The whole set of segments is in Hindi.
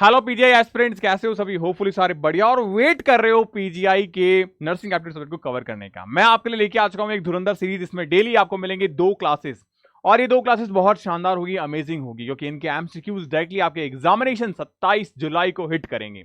हेलो पीजीआई एस्पिरेंट्स, कैसे हो सभी? होपफुली सारे बढ़िया और वेट कर रहे हो पीजीआई के नर्सिंग एप्टीट्यूड सब्जेक्ट को कवर करने का। मैं आपके लिए लेके आ चुका हूं एक धुरंधर सीरीज। इसमें डेली आपको मिलेंगे 2 क्लासेस और ये 2 क्लासेस बहुत शानदार होगी, अमेजिंग होगी, क्योंकि इनके एमसीक्यूज डायरेक्टली आपके एग्जामिनेशन 27 जुलाई को हिट करेंगे।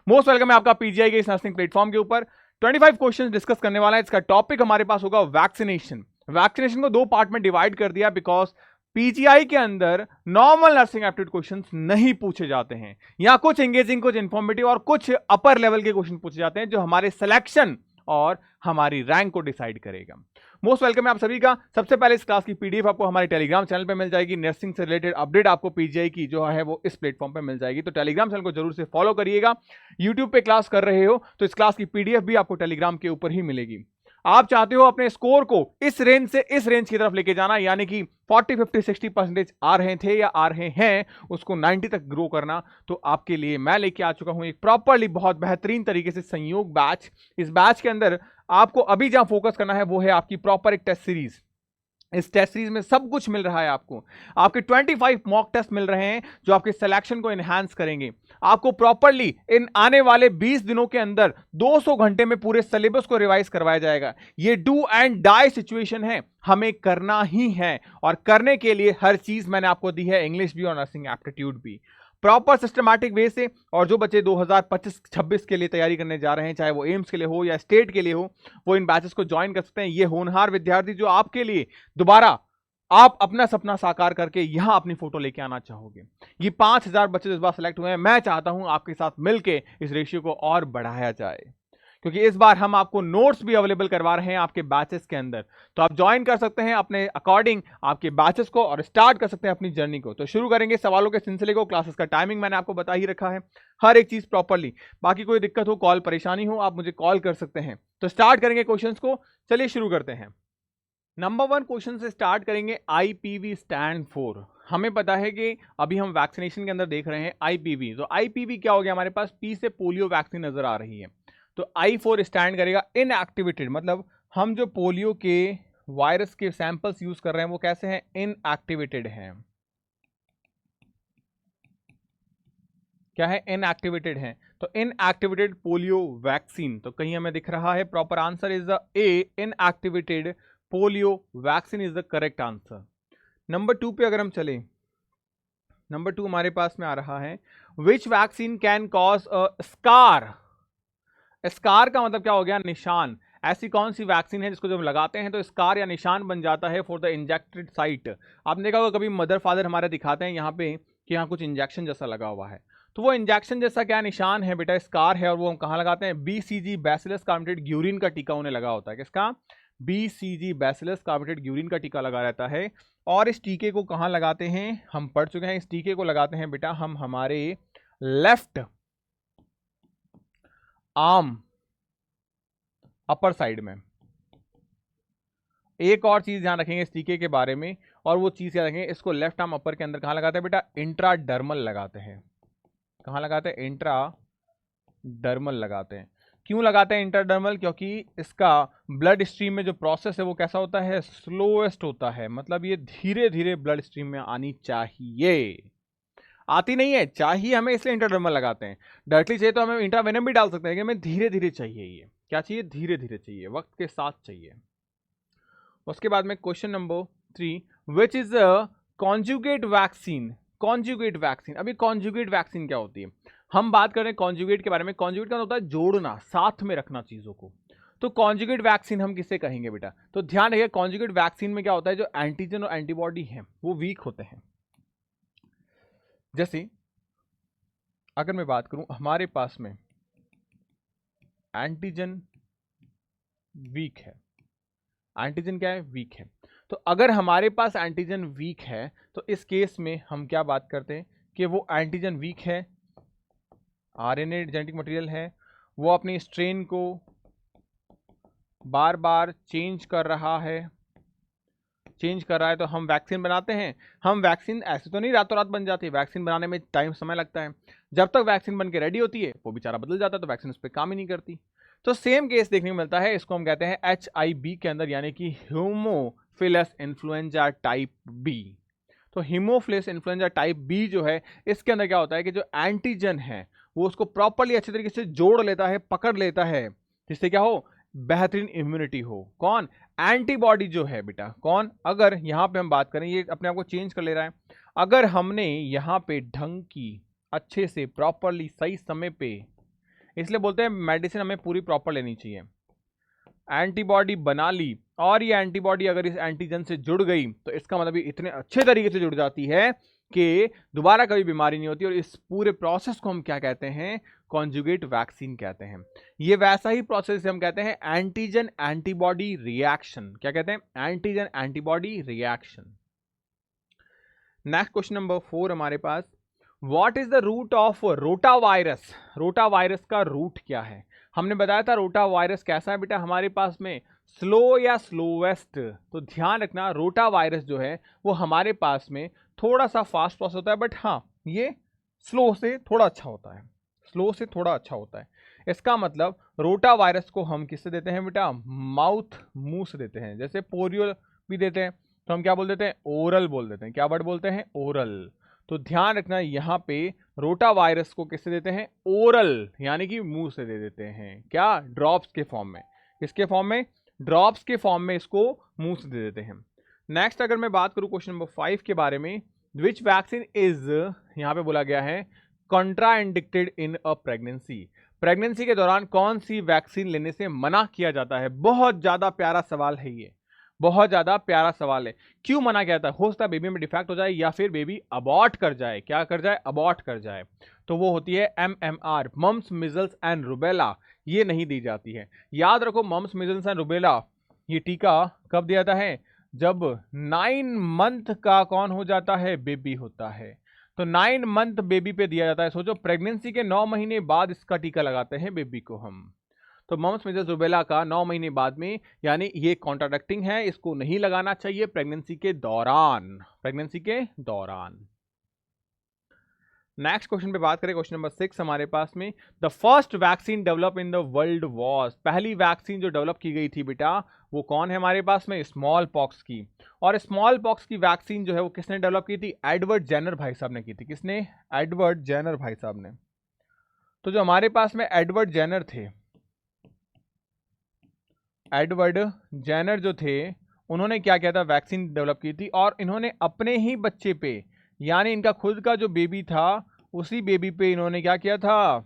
मोस्ट वेलकम है आपका पीजीआई के इस नर्सिंग प्लेटफॉर्म के ऊपर। 25 क्वेश्चन डिस्कस करने वाला है। इसका टॉपिक हमारे पास होगा वैक्सीनेशन। वैक्सीनेशन को 2 पार्ट में डिवाइड कर दिया बिकॉज पीजीआई के अंदर नॉर्मल नर्सिंग एप्टीट्यूड क्वेश्चंस नहीं पूछे जाते हैं। यहां कुछ एंगेजिंग, कुछ इंफॉर्मेटिव और कुछ अपर लेवल के क्वेश्चन पूछे जाते हैं जो हमारे सिलेक्शन और हमारी रैंक को डिसाइड करेगा। मोस्ट वेलकम है आप सभी का। सबसे पहले इस क्लास की पीडीएफ आपको हमारे टेलीग्राम चैनल पे मिल जाएगी। नर्सिंग से रिलेटेड अपडेट आपको पीजीआई की जो है वो इस प्लेटफॉर्म पे मिल जाएगी, तो टेलीग्राम चैनल को जरूर से फॉलो करिएगा। यूट्यूब पे क्लास कर रहे हो तो इस क्लास की पीडीएफ भी आपको टेलीग्राम के ऊपर ही मिलेगी। आप चाहते हो अपने स्कोर को इस रेंज से इस रेंज की तरफ लेके जाना, यानी कि 40, 50, 60% आ रहे थे या आ रहे हैं उसको 90 तक ग्रो करना, तो आपके लिए मैं लेके आ चुका हूं एक प्रॉपरली बहुत बेहतरीन तरीके से संयोग बैच। इस बैच के अंदर आपको अभी जहां फोकस करना है वो है आपकी प्रॉपर एक टेस्ट सीरीज। इस टेस्ट सीरीज में सब कुछ मिल रहा है आपको। आपके 25 मॉक टेस्ट मिल रहे हैं जो आपके सिलेक्शन को एनहांस करेंगे। आपको प्रॉपरली इन आने वाले 20 दिनों के अंदर 200 घंटे में पूरे सिलेबस को रिवाइज करवाया जाएगा। ये डू एंड डाई सिचुएशन है, हमें करना ही है, और करने के लिए हर चीज मैंने आपको दी है, इंग्लिश भी और नर्सिंग एप्टीट्यूड भी, प्रॉपर सिस्टमैटिक वे से। और जो बच्चे 2025-26 के लिए तैयारी करने जा रहे हैं, चाहे वो एम्स के लिए हो या स्टेट के लिए हो, वो इन बैचेस को ज्वाइन कर सकते हैं। ये होनहार विद्यार्थी जो आपके लिए दोबारा आप अपना सपना साकार करके यहां अपनी फोटो लेके आना चाहोगे। ये 5000 बच्चे इस बार सेलेक्ट हुए हैं। मैं चाहता हूं आपके साथ मिलके इस रेशियो को और बढ़ाया जाए, क्योंकि इस बार हम आपको नोट्स भी अवेलेबल करवा रहे हैं आपके बैचेस के अंदर। तो आप ज्वाइन कर सकते हैं अपने अकॉर्डिंग आपके बैचेस को और स्टार्ट कर सकते हैं अपनी जर्नी को। तो शुरू करेंगे सवालों के सिलसिले को। क्लासेस का टाइमिंग मैंने आपको बता ही रखा है, हर एक चीज प्रॉपरली। बाकी कोई दिक्कत हो, कॉल परेशानी हो, आप मुझे कॉल कर सकते हैं। तो स्टार्ट करेंगे क्वेश्चंस को। चलिए शुरू करते हैं। नंबर 1 क्वेश्चन से स्टार्ट करेंगे। IPv stand for. हमें पता है कि अभी हम वैक्सीनेशन के अंदर देख रहे हैं आईपीवी। तो आईपीवी क्या हो गया? हमारे पास पी से पोलियो वैक्सीन नजर आ रही है, तो आई फॉर स्टैंड करेगा इनएक्टिवेटेड, मतलब हम जो पोलियो के वायरस के सैंपल्स यूज कर रहे हैं वो कैसे हैं? इनएक्टिवेटेड हैं। क्या है? इनएक्टिवेटेड हैं। तो इनएक्टिवेटेड पोलियो वैक्सीन, तो कहीं हमें दिख रहा है proper answer is the A, inactivated polio vaccine is the correct answer. Number 2 पे अगर हम चले, नंबर 2 हमारे पास में आ रहा है, विच vaccine can cause a scar. Scar का मतलब क्या हो गया? निशान। ऐसी कौन सी वैक्सीन है जिसको जब लगाते हैं तो स्कार या निशान बन जाता है फॉर द इंजेक्टेड साइट। आपने देखा होगा कभी मदर फादर हमारे दिखाते हैं यहाँ पे कि यहाँ कुछ इंजेक्शन जैसा लगा हुआ है, तो वो इंजेक्शन जैसा क्या निशान है बेटा? स्कार है। और वो हम कहाँ लगाते हैं? बीसीजी बैसिलस कार्बोनेटेड ग्यूरिन का टीका उन्हें लगा होता है। किसका? बीसीजी बैसिलस कार्बोनेटेड ग्यूरिन का टीका लगा रहता है। और इस टीके को कहाँ लगाते हैं? हम पढ़ चुके हैं। इस टीके को लगाते हैं बेटा हम हमारे लेफ्ट आर्म अपर साइड में। एक और चीज ध्यान रखेंगे इस टीके के बारे में, और वो चीज क्या रखेंगे, इसको लेफ्ट आर्म अपर के अंदर कहां लगाते हैं बेटा? इंट्राडर्मल लगाते हैं। कहां लगाते हैं? इंट्राडर्मल लगाते हैं। क्यों लगाते हैं इंट्राडर्मल? क्योंकि इसका ब्लड स्ट्रीम में जो प्रोसेस है वो कैसा होता है? स्लोएस्ट होता है। मतलब ये धीरे धीरे ब्लड स्ट्रीम में आनी चाहिए, आती नहीं है, चाहिए हमें, इसलिए इंट्राडर्मल लगाते हैं। डायरेक्टली चाहिए तो हमें इंट्रावेनम भी डाल सकते हैं, हमें धीरे धीरे चाहिए। ये क्या चाहिए? धीरे धीरे चाहिए, वक्त के साथ चाहिए। उसके बाद में question number 3, which is a conjugate vaccine. Conjugate vaccine, अभी कॉन्जुगेट वैक्सीन क्या होती है? हम बात कर रहे हैं कॉन्जुगेट के बारे में। कॉन्जुगेट का होता है जोड़ना, साथ में रखना चीजों को। तो कॉन्जुगेट वैक्सीन हम किसे कहेंगे बेटा? तो ध्यान रखिए, कॉन्जुगेट वैक्सीन में क्या होता है? जो एंटीजन और एंटीबॉडी है वो वीक होते हैं। जैसे अगर मैं बात करूं, हमारे पास में एंटीजन वीक है। एंटीजन क्या है? वीक है। तो अगर हमारे पास एंटीजन वीक है तो इस केस में हम क्या बात करते हैं कि वो एंटीजन वीक है, आरएनए जेनेटिक मटेरियल है, वो अपनी स्ट्रेन को बार बार चेंज कर रहा है, तो हम वैक्सीन बनाते हैं। हम वैक्सीन ऐसे तो नहीं रातों रात बन जाती है, वैक्सीन बनाने में टाइम समय लगता है। जब तक वैक्सीन बन के रेडी होती है वो बेचारा बदल जाता है, तो वैक्सीन उस पर काम ही नहीं करती। तो सेम केस देखने को मिलता है, इसको हम कहते हैं HIV के अंदर, यानी कि ह्यूमोफिलस इन्फ्लुएंजा टाइप बी। तो हीमोफिलस इन्फ्लुएंजा टाइप बी जो है, इसके अंदर क्या होता है कि जो एंटीजन है वो उसको प्रॉपरली अच्छे तरीके से जोड़ लेता है, पकड़ लेता है, जिससे क्या हो, बेहतरीन इम्यूनिटी हो। कौन? एंटीबॉडी जो है बेटा। कौन? अगर यहां पे हम बात करें, ये अपने आप को चेंज कर ले रहा है, अगर हमने यहां पे ढंग की अच्छे से प्रॉपरली सही समय पे, इसलिए बोलते हैं मेडिसिन हमें पूरी प्रॉपर लेनी चाहिए, एंटीबॉडी बना ली और ये एंटीबॉडी अगर इस एंटीजन से जुड़ गई तो इसका मतलब ये इतने अच्छे तरीके से जुड़ जाती है कि दोबारा कभी बीमारी नहीं होती। और इस पूरे प्रोसेस को हम क्या कहते हैं? कॉन्जुगेट वैक्सीन कहते हैं। ये वैसा ही प्रोसेस हम कहते हैं एंटीजन एंटीबॉडी रिएक्शन। क्या कहते हैं? Antigen antibody reaction. Next question number 4 हमारे पास, what is the route of rotavirus? Rotavirus का रूट क्या है? हमने बताया था रोटा वायरस कैसा है बेटा, हमारे पास में स्लो या स्लोवेस्ट। तो ध्यान रखना, रोटा वायरस जो है वो हमारे पास में थोड़ा सा फास्ट प्रोसेस होता है, बट हाँ ये स्लो से थोड़ा अच्छा होता है, स्लो से थोड़ा अच्छा होता है। इसका मतलब रोटा वायरस को हम किससे देते हैं बेटा? माउथ, मुंह से देते हैं। जैसे पोलियो भी देते हैं तो हम क्या बोल देते हैं? ओरल बोल देते हैं। क्या वर्ड बोलते हैं? ओरल। तो ध्यान रखना, यहाँ पे रोटा वायरस को किससे देते हैं? ओरल, यानी कि मुंह से दे देते हैं। क्या? ड्रॉप्स के फॉर्म में। किसके फॉर्म में? ड्रॉप्स के फॉर्म में इसको मुंह से दे देते हैं। नेक्स्ट अगर मैं बात करूं क्वेश्चन नंबर 5 के बारे में, विच वैक्सीन इज, यहाँ पे बोला गया है contraindicated in a pregnancy. Pregnancy के दौरान कौन सी वैक्सीन लेने से मना किया जाता है? बहुत ज्यादा प्यारा सवाल है ये, बहुत ज्यादा प्यारा सवाल है। क्यों मना किया जाता है? हो सकता है बेबी में डिफेक्ट हो जाए या फिर बेबी अबॉर्ट कर जाए। क्या कर जाए? अबॉर्ट कर जाए। तो वो होती है MMR, mumps measles and rubella. ये नहीं दी जाती है। याद रखो, मम्स मिजल्स एंड रुबेला ये टीका कब दिया जाता है? जब 9 मंथ का कौन हो जाता है? बेबी होता है। तो 9 मंथ बेबी पे दिया जाता है। सोचो, प्रेगनेंसी के 9 महीने बाद इसका टीका लगाते हैं बेबी को हम। तो मम्स मिजल्स रुबेला का 9 महीने बाद में, यानी ये कॉन्ट्राडिक्टिंग है, इसको नहीं लगाना चाहिए प्रेगनेंसी के दौरान, प्रेगनेंसी के दौरान। नेक्स्ट क्वेश्चन पे बात करें, क्वेश्चन नंबर 6 हमारे पास में, the first vaccine develop in the world was. पहली वैक्सीन जो डेवलप की गई थी बेटा वो कौन है हमारे पास में? स्मॉल पॉक्स की। और स्मॉल पॉक्स की वैक्सीन जो है वो किसने डेवलप की थी? एडवर्ड जेनर भाई साहब ने की थी। किसने? एडवर्ड जेनर भाई साहब ने। तो जो हमारे पास में एडवर्ड जेनर थे, एडवर्ड जेनर जो थे, उन्होंने क्या किया था? वैक्सीन डेवलप की थी। और इन्होंने अपने ही बच्चे पे, यानी इनका खुद का जो बेबी था उसी बेबी पे इन्होंने क्या किया था?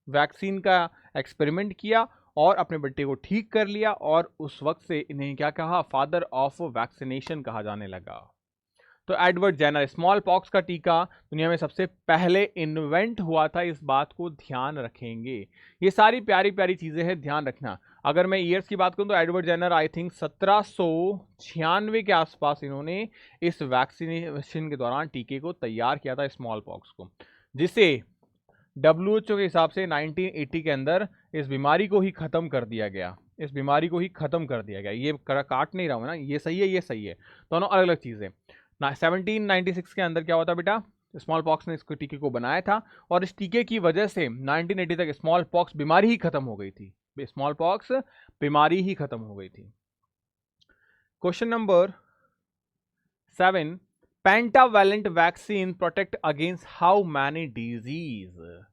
वैक्सीन का एक्सपेरिमेंट किया और अपने बच्चे को ठीक कर लिया। और उस वक्त से इन्हें क्या कहा? फादर ऑफ वैक्सीनेशन कहा जाने लगा। तो एडवर्ड जेनर, स्मॉल पॉक्स का टीका दुनिया में सबसे पहले इन्वेंट हुआ था, इस बात को ध्यान रखेंगे। ये सारी प्यारी प्यारी चीजें हैं, ध्यान रखना। अगर मैं ईयर्स की बात करूं तो एडवर्ड जेनर आई थिंक 1796 के आसपास इन्होंने इस वैक्सीनेशन के दौरान टीके को तैयार किया था, स्मॉल पॉक्स को, जिसे WHO के हिसाब से 1980 के अंदर इस बीमारी को ही खत्म कर दिया गया। इस बीमारी को ही खत्म कर दिया गया। ये काट नहीं रहा हूं ना, ये सही है, ये सही है, दोनों अलग अलग चीजें। 1796 के अंदर क्या होता बेटा? स्मॉल पॉक्स ने इस टीके को बनाया था और इस टीके की वजह से 1980 तक स्मॉल पॉक्स बीमारी ही खत्म हो गई थी। स्मॉल पॉक्स बीमारी ही खत्म हो गई थी। Question number 7, pentavalent vaccine protect against how many disease.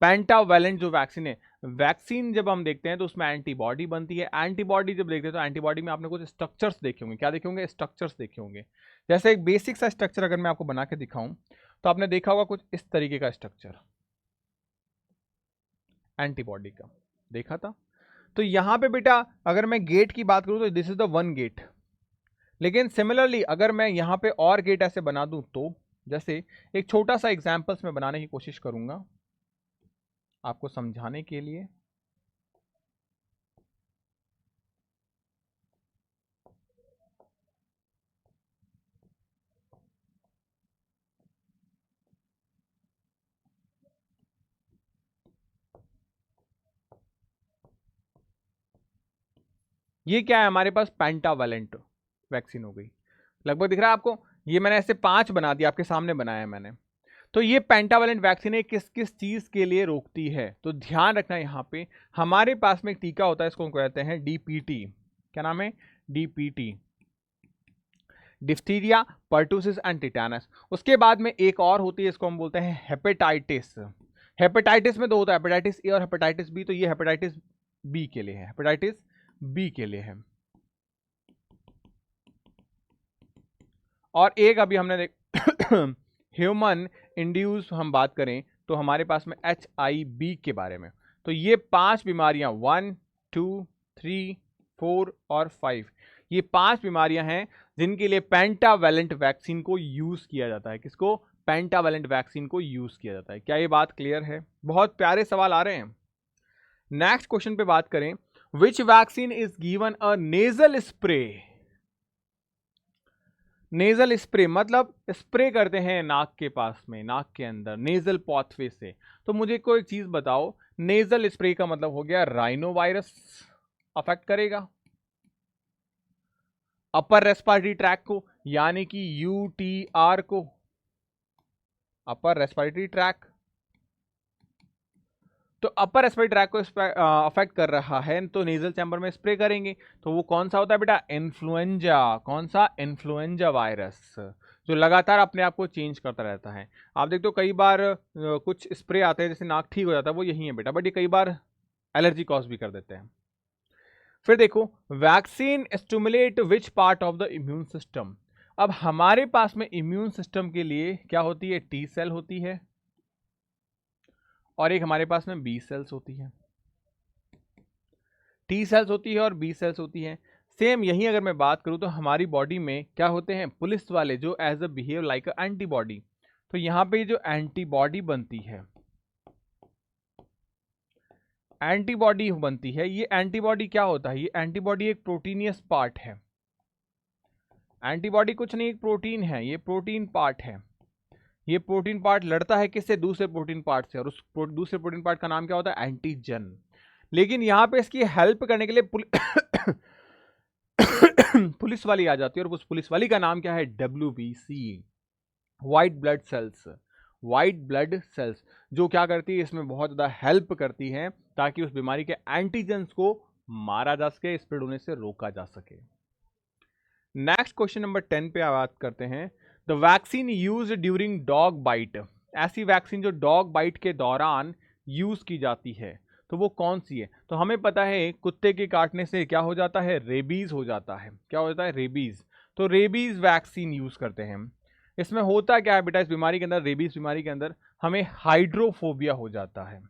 Pentavalent जो वैक्सीन है, वैक्सीन जब हम देखते हैं तो उसमें एंटीबॉडी बनती है। एंटीबॉडी जब देखते हैं तो एंटीबॉडी में आपने कुछ स्ट्रक्चर्स देखे होंगे। क्या देखे होंगे? स्ट्रक्चर्स देखे होंगे। जैसे एक बेसिक सा स्ट्रक्चर अगर मैं आपको बना के दिखाऊं तो आपने देखा होगा कुछ इस तरीके का स्ट्रक्चर एंटीबॉडी का, देखा था। तो यहां पे बेटा अगर मैं गेट की बात करूं तो दिस इज द 1 गेट। लेकिन सिमिलरली अगर मैं यहां पे और गेट ऐसे बना दूं तो, जैसे एक छोटा सा एग्जांपल्स में बनाने की कोशिश करूंगा आपको समझाने के लिए। ये क्या है हमारे पास? पेंटावैलेंट वैक्सीन हो गई। लगभग दिख रहा है आपको? ये मैंने ऐसे 5 बना दिया, आपके सामने बनाया है मैंने। तो ये पेंटावैलेंट वैक्सीन है, किस किस चीज के लिए रोकती है? तो ध्यान रखना, यहां पे हमारे पास में एक टीका होता है, इसको कहते हैं DPT। क्या नाम है? DPT। Diphtheria, pertussis and tetanus. उसके बाद में एक और होती है, इसको हम बोलते हैं हेपेटाइटिस। हेपेटाइटिस में दो होता है, हेपेटाइटिस ए और हेपेटाइटिस बी। तो ये हेपेटाइटिस बी के लिए है, हेपेटाइटिस बी के लिए है। और एक अभी हमने ह्यूमन इंड्यूस हम बात करें तो हमारे पास में HIV के बारे में। तो ये 5 बीमारियां 1, 2, 3, 4 और 5, ये 5 बीमारियां हैं जिनके लिए पेंटावेलेंट वैक्सीन को यूज किया जाता है। किसको? पेंटावेलेंट वैक्सीन को यूज किया जाता है। क्या ये बात क्लियर है? बहुत प्यारे सवाल आ रहे हैं। नेक्स्ट क्वेश्चन पे बात करें, विच vaccine is given a nasal spray. Nasal spray मतलब स्प्रे करते हैं नाक के पास में, नाक के अंदर, नेजल पाथवे से। तो मुझे कोई चीज बताओ, नेजल स्प्रे का मतलब हो गया राइनो वायरस अफेक्ट करेगा अपर रेस्पिरेटरी ट्रैक को, यानी कि UTR को, अपर रेस्पिरेटरी ट्रैक। तो अपर रेस्पिरेटरी ट्रैक को अफेक्ट कर रहा है तो नेजल चैम्बर में स्प्रे करेंगे। तो वो कौन सा होता है बेटा? इन्फ्लुएंजा। कौन सा? इन्फ्लुएंजा वायरस, जो लगातार अपने आप को चेंज करता रहता है। आप देखते हो कई बार कुछ स्प्रे आते हैं जैसे नाक ठीक हो जाता है, वो यही है बेटा, बट ये कई बार एलर्जी कॉज भी कर देते हैं। फिर देखो, vaccine stimulate which part of the immune system. अब हमारे पास में इम्यून सिस्टम के लिए क्या होती है? T सेल होती है और एक हमारे पास में B सेल्स होती है। T सेल्स होती है और B सेल्स होती है। सेम यही अगर मैं बात करूं तो हमारी बॉडी में क्या होते हैं? पुलिस वाले, जो as a behave like a antibody. तो यहां पे जो एंटीबॉडी बनती है, एंटीबॉडी बनती है, ये एंटीबॉडी क्या होता है? ये एंटीबॉडी एक प्रोटीनियस पार्ट है। एंटीबॉडी कुछ नहीं, एक प्रोटीन है, ये प्रोटीन पार्ट है। ये प्रोटीन पार्ट लड़ता है किससे? दूसरे प्रोटीन पार्ट से, और उस दूसरे प्रोटीन पार्ट का नाम क्या होता है? एंटीजन। लेकिन यहां पे इसकी हेल्प करने के लिए पुलिस वाली आ जाती है, और उस पुलिस वाली का नाम क्या है? WBC, white blood cells. White blood cells जो क्या करती है? इसमें बहुत ज्यादा हेल्प करती है ताकि उस बीमारी के एंटीजेंस को मारा जा सके, स्प्रेड होने से रोका जा सके। नेक्स्ट क्वेश्चन नंबर 10 पे बात करते हैं, the vaccine use during dog bite. ऐसी वैक्सीन जो डॉग बाइट के दौरान यूज की जाती है, तो वो कौन सी है? तो हमें पता है कुत्ते के काटने से क्या हो जाता है? रेबीज हो जाता है। क्या हो जाता है? रेबीज। तो रेबीज वैक्सीन यूज करते हैं हम। इसमें होता क्या है बेटा? इस बीमारी के अंदर, रेबीज बीमारी के अंदर, हमें हाइड्रोफोबिया हो जाता है।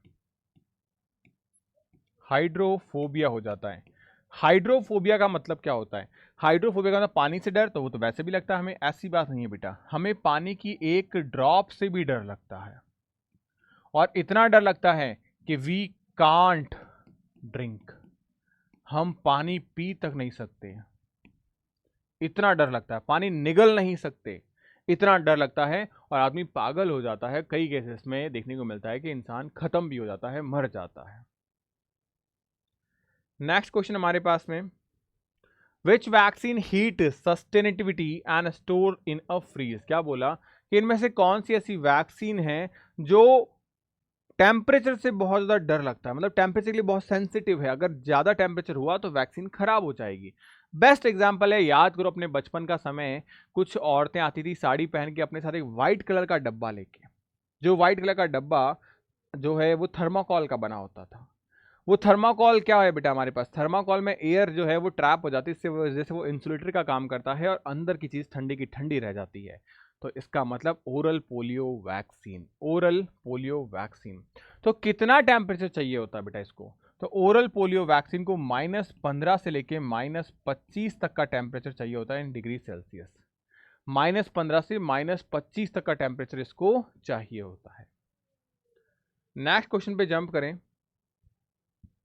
हाइड्रोफोबिया हो जाता है। हाइड्रोफोबिया का मतलब क्या होता है? हाइड्रोफोबिया का मतलब पानी से डर, तो वो तो वैसे भी लगता है हमें, ऐसी बात नहीं है बेटा। हमें पानी की एक ड्रॉप से भी डर लगता है, और इतना डर लगता है कि वी कांट ड्रिंक, हम पानी पी तक नहीं सकते। इतना डर लगता है, पानी निगल नहीं सकते, इतना डर लगता है, और आदमी पागल हो जाता है। कई केसेस में देखने को मिलता है कि इंसान खत्म भी हो जाता है, मर जाता है। नेक्स्ट क्वेश्चन हमारे पास में, which vaccine heat sensitivity and store in a freeze. क्या बोला कि इनमें से कौन सी ऐसी वैक्सीन है जो टेम्परेचर से बहुत ज्यादा डर लगता है, मतलब टेम्परेचर के लिए बहुत सेंसिटिव है, अगर ज्यादा टेम्परेचर हुआ तो वैक्सीन खराब हो जाएगी। बेस्ट एग्जांपल है, याद करो अपने बचपन का समय, कुछ औरतें आती थी साड़ी पहन के अपने साथ एक व्हाइट कलर का डब्बा लेके। जो व्हाइट कलर का डब्बा जो है वो थर्माकोल का बना होता था। वो थर्माकोल क्या है बेटा? हमारे पास थर्माकोल में एयर जो है वो ट्रैप हो जाती है, इससे वजह से वो इंसुलेटर का काम करता है, और अंदर की चीज ठंडी की ठंडी रह जाती है। तो इसका मतलब oral polio vaccine. Oral polio vaccine. तो कितना टेम्परेचर चाहिए होता है बेटा इसको? तो ओरल पोलियो वैक्सीन को -15 से लेके -25 तक का टेम्परेचर चाहिए होता है इन डिग्री सेल्सियस। -15 से -25 तक का टेम्परेचर इसको चाहिए होता है। नेक्स्ट क्वेश्चन पे जंप करें,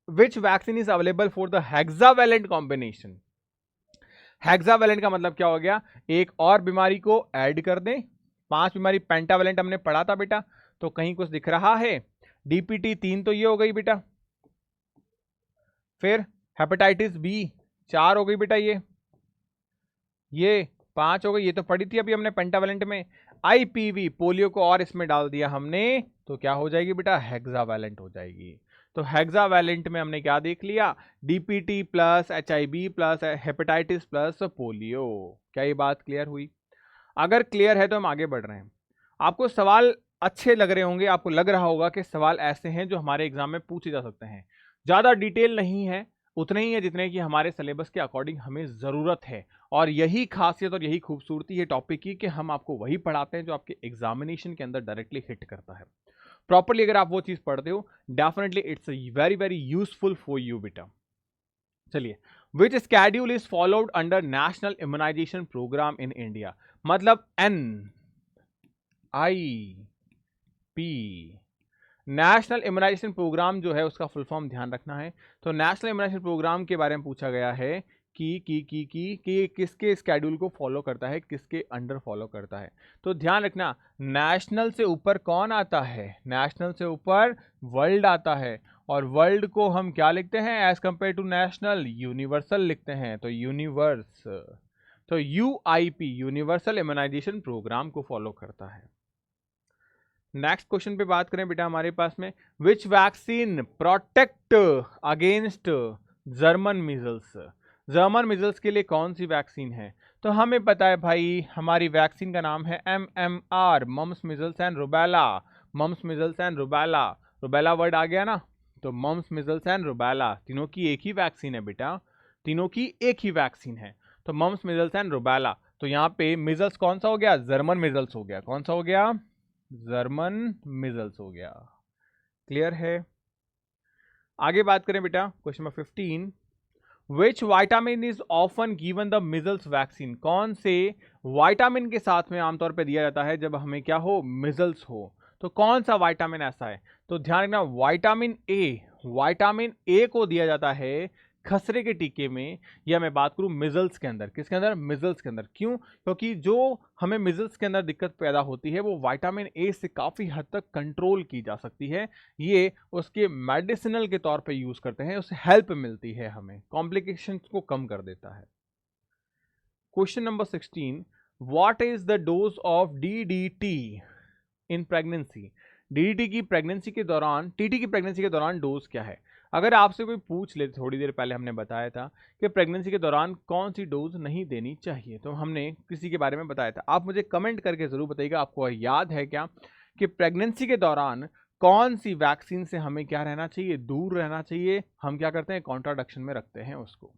विच vaccine is available for the hexavalent combination. Hexavalent का मतलब क्या हो गया? एक और बीमारी को ऐड कर दें। 5 बीमारी, पेंटावेलेंट हमने पढ़ा था बेटा, तो कहीं कुछ दिख रहा है? DPT 3 तो ये हो गई बेटा, फिर हेपेटाइटिस B 4 हो गई बेटा, ये 5 हो गई, ये तो पढ़ी थी अभी हमने पेंटावेलेंट में। IPV पोलियो को और इसमें डाल दिया हमने, तो क्या हो जाएगी बेटा? हेक्सावेलेंट हो जाएगी। तो हेक्सावेलेंट में हमने क्या देख लिया? DPT plus HIV plus hepatitis plus polio. क्या ये बात क्लियर हुई? अगर क्लियर है तो हम आगे बढ़ रहे हैं। आपको सवाल अच्छे लग रहे होंगे, आपको लग रहा होगा कि सवाल ऐसे हैं जो हमारे एग्जाम में पूछे जा सकते हैं। ज़्यादा डिटेल नहीं है, उतने ही है जितने की हमारे सिलेबस के अकॉर्डिंग हमें ज़रूरत है। और यही खासियत और यही खूबसूरती है टॉपिक की कि हम आपको वही पढ़ाते हैं जो आपके एग्जामिनेशन के अंदर डायरेक्टली हिट करता है। प्रॉपरली अगर आप वो चीज़ पढ़ते हो, definitely it's very very useful for you बेटा। चलिए, which schedule is followed under national immunisation programme in India? मतलब NIP, नेशनल इम्यूनाइजेशन प्रोग्राम जो है उसका फुल फॉर्म ध्यान रखना है। तो नेशनल इम्यूनाइजेशन प्रोग्राम के बारे में पूछा गया है कि किसके स्केड्यूल को फॉलो करता है, किसके अंडर फॉलो करता है। तो ध्यान रखना, नेशनल से ऊपर कौन आता है? नेशनल से ऊपर वर्ल्ड आता है, और वर्ल्ड को हम क्या लिखते हैं as compare to national? Universal लिखते हैं। तो यूनिवर्स, तो UIP यूनिवर्सल इम्यूनाइजेशन प्रोग्राम को फॉलो करता है। नेक्स्ट क्वेश्चन पे बात करें बेटा हमारे पास में, which vaccine protect against German measles? German measles के लिए कौन सी वैक्सीन है? तो हमें पता है भाई, हमारी वैक्सीन का नाम है MMR, mumps measles and rubella. Mumps measles and rubella, rubella word आ गया ना, तो मम्स मिजल्स एंड रुबेला तीनों की एक ही वैक्सीन है बेटा, तीनों की एक ही वैक्सीन है। तो मम्स मिजल्स एंड रुबेला, तो यहाँ पे मिजल्स कौन सा हो गया? जर्मन मिजल्स हो गया। कौन सा हो गया? जर्मन मिजल्स हो गया। क्लियर है? आगे बात करें बेटा, question number 15, which vitamin is often given the measles vaccine? कौन से वाइटामिन के साथ में आमतौर पर दिया जाता है जब हमें क्या हो? मिजल्स हो। तो कौन सा वाइटामिन ऐसा है? तो ध्यान रखना, विटामिन ए, विटामिन ए को दिया जाता है खसरे के टीके में, या मैं बात करूं मिजल्स के अंदर। किसके अंदर? मिजल्स के अंदर। क्यों? क्योंकि जो हमें मिजल्स के अंदर दिक्कत पैदा होती है वो विटामिन ए से काफ़ी हद तक कंट्रोल की जा सकती है। ये उसके मेडिसिनल के तौर पे यूज़ करते हैं, उससे हेल्प मिलती है, हमें कॉम्प्लिकेशंस को कम कर देता है। Question number 16, what is the dose of DDT in pregnancy? DDT की प्रेगनेंसी के दौरान, TT की प्रेगनेंसी के दौरान डोज क्या है? अगर आपसे कोई पूछ ले, थोड़ी देर पहले हमने बताया था कि प्रेगनेंसी के दौरान कौन सी डोज नहीं देनी चाहिए, तो हमने किसी के बारे में बताया था। आप मुझे कमेंट करके ज़रूर बताइएगा, आपको याद है क्या कि प्रेगनेंसी के दौरान कौन सी वैक्सीन से हमें क्या रहना चाहिए? दूर रहना चाहिए। हम क्या करते हैं? कॉन्ट्राडक्शन में रखते हैं उसको।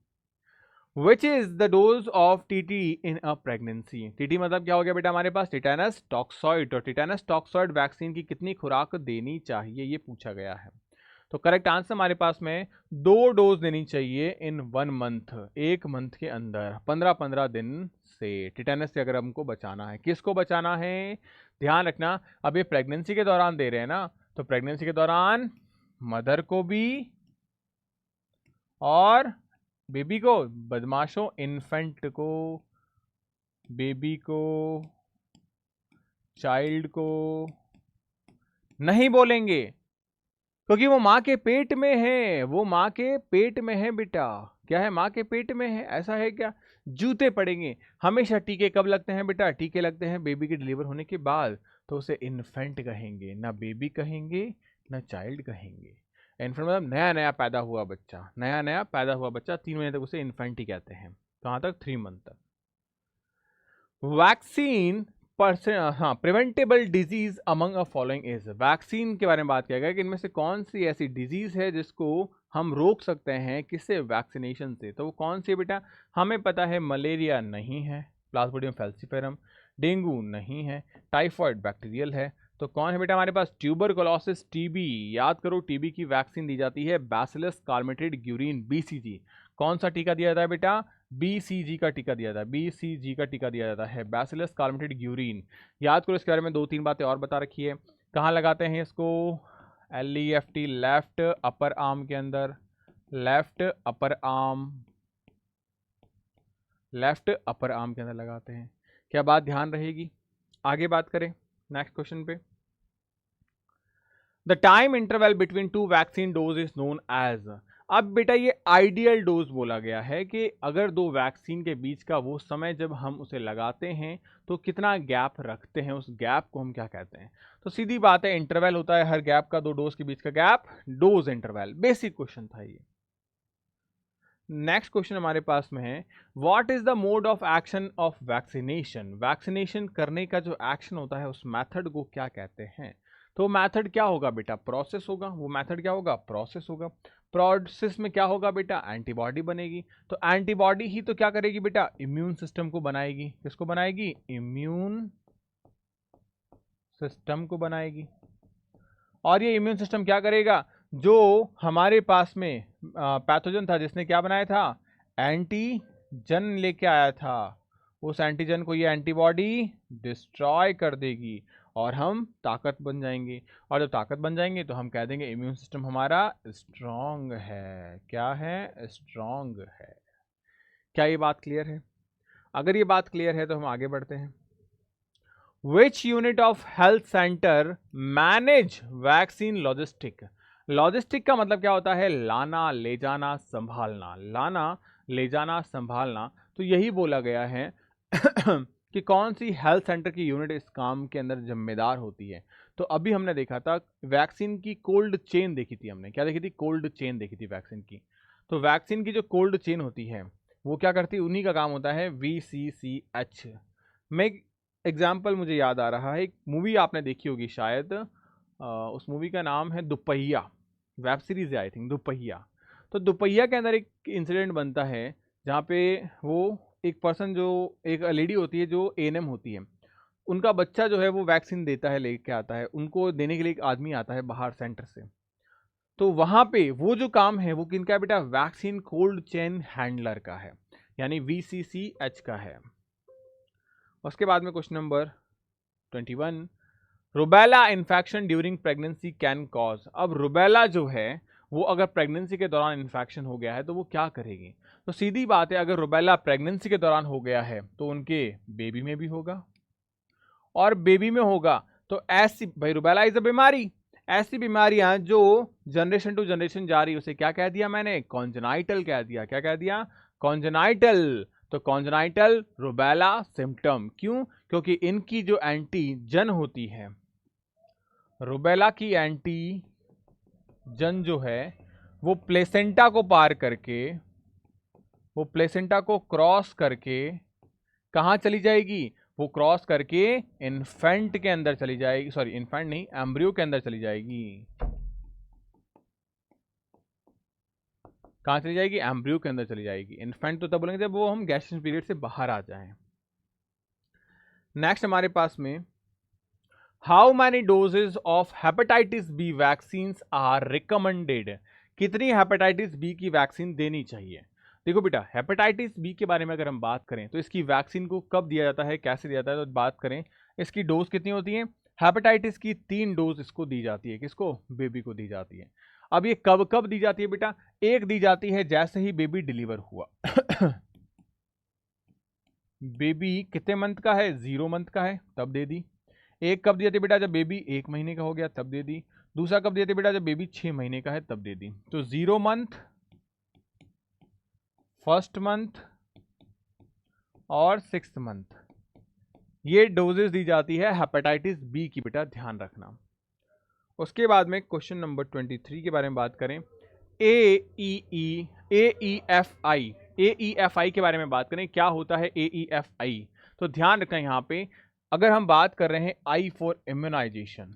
Which is the dose of TT in a pregnancy? TT मतलब क्या हो गया बेटा हमारे पास? Tetanus toxoid. और टिटेनस टॉक्सॉइड वैक्सीन की कितनी खुराक देनी चाहिए, ये पूछा गया है। तो करेक्ट आंसर हमारे पास में 2 डोज देनी चाहिए इन 1 मंथ, 1 मंथ के अंदर 15-15 दिन से, टिटेनस से अगर हमको बचाना है। किसको बचाना है? ध्यान रखना, अब ये प्रेगनेंसी के दौरान दे रहे हैं ना, तो प्रेगनेंसी के दौरान मदर को भी और बेबी को, बदमाशों इन्फेंट को, बेबी को, चाइल्ड को नहीं बोलेंगे, क्योंकि वो माँ के पेट में है, वो माँ के पेट में है बेटा। क्या है? माँ के पेट में है। ऐसा है क्या? जूते पड़ेंगे। हमेशा टीके कब लगते हैं बेटा? टीके लगते हैं बेबी के डिलीवर होने के बाद, तो उसे इन्फेंट कहेंगे, ना बेबी कहेंगे ना चाइल्ड कहेंगे। इन्फेंट मतलब नया नया पैदा हुआ बच्चा, नया नया पैदा हुआ बच्चा, 3 महीने तक उसे इन्फेंट ही कहते हैं। कहाँ तक? 3 मंथ तक। वैक्सीन हाँ, preventable disease among a following is? Vaccine के बारे में बात किया गया कि इनमें से कौन सी ऐसी डिजीज है जिसको हम रोक सकते हैं, किससे? वैक्सीनेशन से। तो वो कौन सी है बेटा? हमें पता है मलेरिया नहीं है, प्लाज्मोडियम फैल्सीफेरम, डेंगू नहीं है, टाइफॉइड बैक्टीरियल है। तो कौन है बेटा हमारे पास? Tuberculosis, TB। याद करो, TB की वैक्सीन दी जाती है बैसिलस कार्मेटिड ग्यूरिन, BCG। कौन सा टीका दिया जाता है बेटा? BCG का टीका दिया जाता है, BCG का टीका दिया जाता है, बैसिलस कार्मेटिड ग्यूरिन। याद करो, इसके बारे में 2-3 बातें और बता रखी है। कहाँ लगाते हैं इसको? LEFT, लेफ्ट अपर आर्म के अंदर, left upper arm, left upper arm के अंदर लगाते हैं। क्या बात ध्यान रहेगी? आगे बात करें नेक्स्ट क्वेश्चन पे। The time interval between 2 vaccine dose is known as? अब बेटा ये आइडियल डोज बोला गया है कि अगर 2 वैक्सीन के बीच का वो समय जब हम उसे लगाते हैं तो कितना गैप रखते हैं, उस गैप को हम क्या कहते हैं? तो सीधी बात है, इंटरवल होता है हर गैप का, 2 डोज के बीच का gap, dose interval. Basic question था ये। नेक्स्ट क्वेश्चन हमारे पास में है, what is the mode of action of vaccination. Vaccination करने का जो एक्शन होता है उस मेथड को क्या कहते हैं। तो मेथड क्या होगा बेटा, प्रोसेस होगा। वो मेथड क्या होगा, प्रोसेस होगा। प्रोसेस में क्या होगा बेटा, एंटीबॉडी बनेगी। तो एंटीबॉडी ही तो क्या करेगी बेटा, इम्यून सिस्टम को बनाएगी। किसको बनाएगी, इम्यून सिस्टम को बनाएगी। और ये इम्यून सिस्टम क्या करेगा, जो हमारे पास में पैथोजन था जिसने क्या बनाया था, एंटीजन लेके आया था, उस एंटीजन को ये एंटीबॉडी डिस्ट्रॉय कर देगी और हम ताकत बन जाएंगे। और जब ताकत बन जाएंगे तो हम कह देंगे इम्यून सिस्टम हमारा स्ट्रांग है। क्या है, स्ट्रांग है। क्या ये बात क्लियर है। अगर ये बात क्लियर है तो हम आगे बढ़ते हैं। Which unit of health center manage vaccine logistic। Logistic का मतलब क्या होता है, लाना, ले जाना, संभालना। लाना, ले जाना, संभालना। तो यही बोला गया है कि कौन सी हेल्थ सेंटर की यूनिट इस काम के अंदर जिम्मेदार होती है। तो अभी हमने देखा था वैक्सीन की कोल्ड चेन देखी थी हमने। क्या देखी थी, कोल्ड चेन देखी थी वैक्सीन की। तो वैक्सीन की जो कोल्ड चेन होती है वो क्या करती है, उन्हीं का काम होता है VCCH। मैं एग्जाम्पल मुझे याद आ रहा है, एक मूवी आपने देखी होगी शायद, उस मूवी का नाम है दुपहिया। वेब सीरीज है आई थिंक, दुपहिया। तो दुपहिया के अंदर एक इंसिडेंट बनता है जहाँ पे वो एक पर्सन, जो एक लेडी होती है जो ANM होती है, उनका बच्चा जो है वो वैक्सीन देता है, लेके आता है। उनको देने के लिए एक आदमी आता है बाहर सेंटर से। तो वहाँ पे वो जो काम है वो किनका है बेटा, वैक्सीन कोल्ड चेन हैंडलर का है, यानी VCCH का है। उसके बाद में question number 21, rubella infection during pregnancy can cause. अब रुबेला जो है वो अगर प्रेगनेंसी के दौरान इन्फेक्शन हो गया है तो वो क्या करेगी। तो सीधी बात है, अगर रुबेला प्रेगनेंसी के दौरान हो गया है तो उनके बेबी में भी होगा। और बेबी में होगा तो ऐसी, भाई रुबेला इज अ बीमारी, ऐसी बीमारियां जो जनरेशन टू जनरेशन जा रही है उसे क्या कह दिया मैंने, कॉन्जेनाइटल कह दिया। क्या कह दिया, कॉन्जेनाइटल। तो कॉन्जेनाइटल रुबेला सिम्टम। क्यों, क्योंकि इनकी जो एंटीजन होती है, रुबेला की एंटीजन जो है वो प्लेसेंटा को पार करके, वो प्लेसेंटा को क्रॉस करके कहां चली जाएगी, वो क्रॉस करके इन्फेंट के अंदर चली जाएगी। सॉरी, इन्फेंट नहीं, एम्ब्रियो के अंदर चली जाएगी। कहां चली जाएगी, एम्ब्रियो के अंदर चली जाएगी। इन्फेंट तो तब बोलेंगे जब वो हम गैस्ट्रेशन पीरियड से बाहर आ जाएं। नेक्स्ट हमारे पास में, how many doses of hepatitis B vaccine are recommended. कितनी हेपेटाइटिस बी की वैक्सीन देनी चाहिए। देखो बेटा, हेपेटाइटिस बी के बारे में अगर हम बात करें तो इसकी वैक्सीन को कब दिया जाता है, कैसे दिया जाता है, तो बात करें इसकी डोज कितनी होती है। हेपेटाइटिस की 3 डोज इसको दी जाती है। किसको, बेबी को दी जाती है। अब ये कब कब दी जाती है बेटा, एक दी जाती है जैसे ही बेबी डिलीवर हुआ बेबी कितने मंथ का है, 0 मंथ का है, तब दे दी। एक कब दिया था बेटा, जब बेबी 1 महीने का हो गया तब दे दी। दूसरा कब दिया था बेटा, जब बेबी 6 महीने का है तब दे दी। तो 0 मंथ, 1st मंथ और 6th मंथ, ये डोजेस दी जाती है हेपेटाइटिस बी की। बेटा ध्यान रखना। उसके बाद में क्वेश्चन नंबर 23 के बारे में बात करें, AEFI के बारे में बात करें। क्या होता है AEFI, तो ध्यान रखना यहां पे, अगर हम बात कर रहे हैं I फॉर इम्यूनाइजेशन,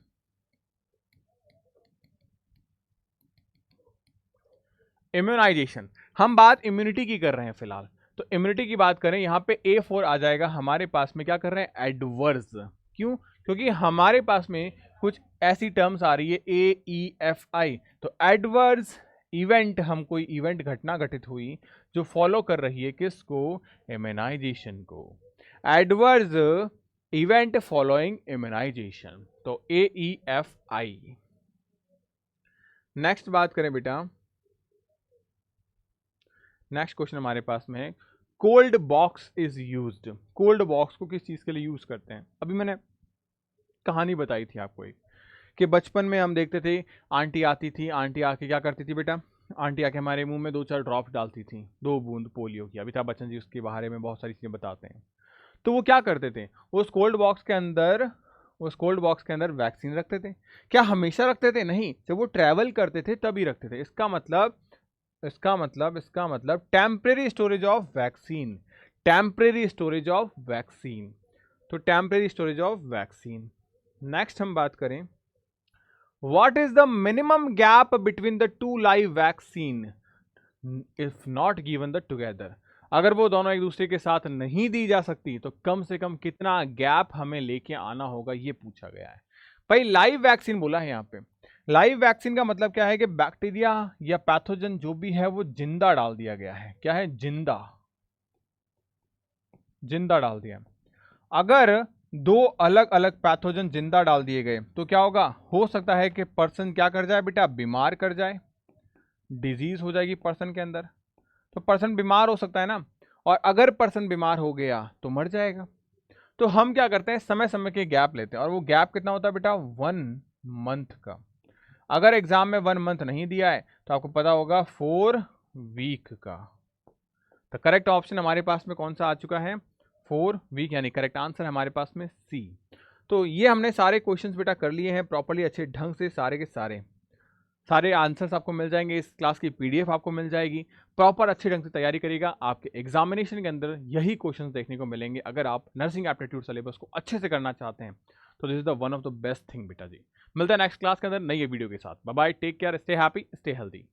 इम्यूनाइजेशन हम बात इम्यूनिटी की कर रहे हैं फिलहाल। तो इम्यूनिटी की बात करें यहां पे A4 आ जाएगा हमारे पास में। क्या कर रहे हैं, एडवर्स। क्यों, क्योंकि हमारे पास में कुछ ऐसी टर्म्स आ रही है AEFI। तो एडवर्स इवेंट, हम कोई इवेंट, घटना घटित हुई जो फॉलो कर रही है किसको, इम्यूनाइजेशन को। एडवर्स इवेंट फॉलोइंग इम्यूनाइजेशन, तो AEFI। नेक्स्ट बात करें बेटा, नेक्स्ट क्वेश्चन हमारे पास में है, cold box is used. Cold box को किस चीज के लिए यूज करते हैं। अभी मैंने कहानी बताई थी आपको एक, कि बचपन में हम देखते थे आंटी आती थी, आंटी आके क्या करती थी बेटा, आंटी आके हमारे मुंह में 2-4 ड्रॉप्स डालती थी, 2 बूंद पोलियो की। अमिताभ बच्चन जी उसके बारे में बहुत सारी चीजें बताते हैं। तो वो क्या करते थे, उस कोल्ड बॉक्स के अंदर वैक्सीन रखते थे। क्या हमेशा रखते थे, नहीं, जब वो ट्रैवल करते थे तभी रखते थे। इसका मतलब इसका मतलब temporary storage of vaccine, temporary storage of vaccine, तो temporary storage of vaccine. Next हम बात करें, what is the minimum gap between the two live vaccine if not given the together. अगर वो दोनों एक दूसरे के साथ नहीं दी जा सकती तो कम से कम कितना गैप हमें लेके आना होगा, ये पूछा गया है। भाई लाइव वैक्सीन बोला है यहाँ पे। लाइव वैक्सीन का मतलब क्या है कि बैक्टीरिया या पैथोजन जो भी है वो जिंदा डाल दिया गया है। क्या है? जिंदा, जिंदा डाल दिया। अगर दो अलग अलग पैथोजन जिंदा डाल दिए गए तो क्या होगा? हो सकता है कि पर्सन क्या कर जाए बेटा? बीमार कर जाए, डिजीज हो जाएगी पर्सन के अंदर, तो पर्सन बीमार हो सकता है ना। और अगर पर्सन बीमार हो गया तो मर जाएगा। तो हम क्या करते हैं, समय समय के गैप लेते हैं, और वो गैप कितना होता है बेटा? 1 मंथ का। अगर एग्जाम में 1 मंथ नहीं दिया है तो आपको पता होगा 4 वीक का। तो करेक्ट ऑप्शन हमारे पास में कौन सा आ चुका है? 4 वीक, यानी करेक्ट आंसर हमारे पास में सी। तो ये हमने सारे क्वेश्चंस बेटा कर लिए हैं प्रॉपर्ली, अच्छे ढंग से, सारे के सारे आंसर्स आपको मिल जाएंगे। इस क्लास की पीडीएफ आपको मिल जाएगी। प्रॉपर अच्छे ढंग से तैयारी करिएगा, आपके एग्जामिनेशन के अंदर यही क्वेश्चंस देखने को मिलेंगे। अगर आप नर्सिंग एप्टीट्यूड सिलेबस को अच्छे से करना चाहते हैं तो this is the one of the best thing बेटा जी। मिलता है नेक्स्ट क्लास के अंदर नई वीडियो के साथ। Bye bye, take care, stay happy, stay healthy.